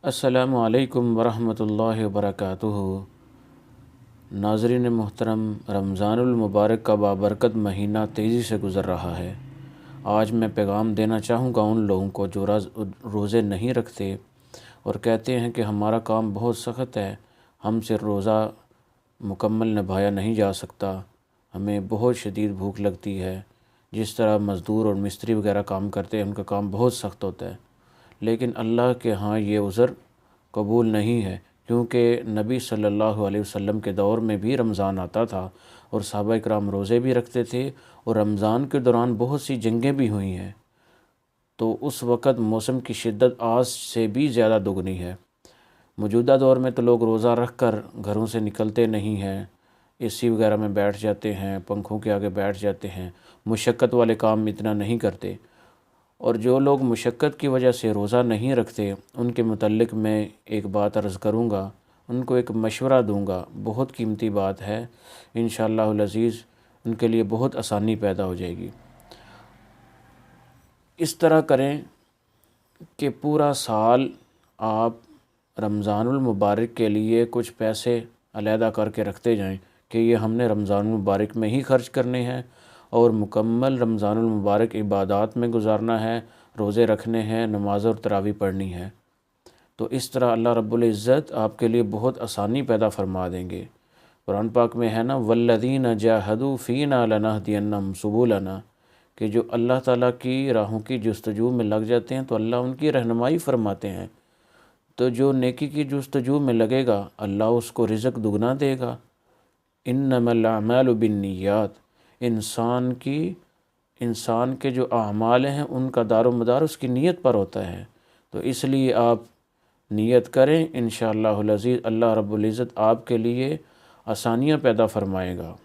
السلام علیکم ورحمۃ اللہ وبرکاتہ۔ ناظرین محترم، رمضان المبارک کا بابرکت مہینہ تیزی سے گزر رہا ہے۔ آج میں پیغام دینا چاہوں گا ان لوگوں کو جو روزے نہیں رکھتے اور کہتے ہیں کہ ہمارا کام بہت سخت ہے، ہم سے روزہ مکمل نبھایا نہیں جا سکتا، ہمیں بہت شدید بھوک لگتی ہے۔ جس طرح مزدور اور مستری وغیرہ کام کرتے ہیں ان کا کام بہت سخت ہوتا ہے، لیکن اللہ کے ہاں یہ عذر قبول نہیں ہے، کیونکہ نبی صلی اللہ علیہ وسلم کے دور میں بھی رمضان آتا تھا اور صحابہ کرام روزے بھی رکھتے تھے، اور رمضان کے دوران بہت سی جنگیں بھی ہوئی ہیں، تو اس وقت موسم کی شدت آج سے بھی زیادہ دگنی ہے۔ موجودہ دور میں تو لوگ روزہ رکھ کر گھروں سے نکلتے نہیں ہیں، اے سی وغیرہ میں بیٹھ جاتے ہیں، پنکھوں کے آگے بیٹھ جاتے ہیں، مشقت والے کام اتنا نہیں کرتے۔ اور جو لوگ مشقت کی وجہ سے روزہ نہیں رکھتے ان کے متعلق میں ایک بات عرض کروں گا، ان کو ایک مشورہ دوں گا، بہت قیمتی بات ہے، انشاءاللہ العزیز ان کے لیے بہت آسانی پیدا ہو جائے گی۔ اس طرح کریں کہ پورا سال آپ رمضان المبارک کے لیے کچھ پیسے علیحدہ کر کے رکھتے جائیں کہ یہ ہم نے رمضان المبارک میں ہی خرچ کرنے ہیں اور مکمل رمضان المبارک عبادات میں گزارنا ہے، روزے رکھنے ہیں، نماز اور تراویح پڑھنی ہے۔ تو اس طرح اللہ رب العزت آپ کے لیے بہت آسانی پیدا فرما دیں گے۔ قرآن پاک میں ہے نا، والذین جاہدوا فینا لنہدینہم سبلنا، کہ جو اللہ تعالیٰ کی راہوں کی جستجو میں لگ جاتے ہیں تو اللہ ان کی رہنمائی فرماتے ہیں۔ تو جو نیکی کی جستجو میں لگے گا اللہ اس کو رزق دگنا دے گا۔ انما الاعمال بالنیات، انسان کے جو اعمال ہیں ان کا دار و مدار اس کی نیت پر ہوتا ہے، تو اس لیے آپ نیت کریں، انشاءاللہ العزیز اللہ رب العزت آپ کے لیے آسانیاں پیدا فرمائے گا۔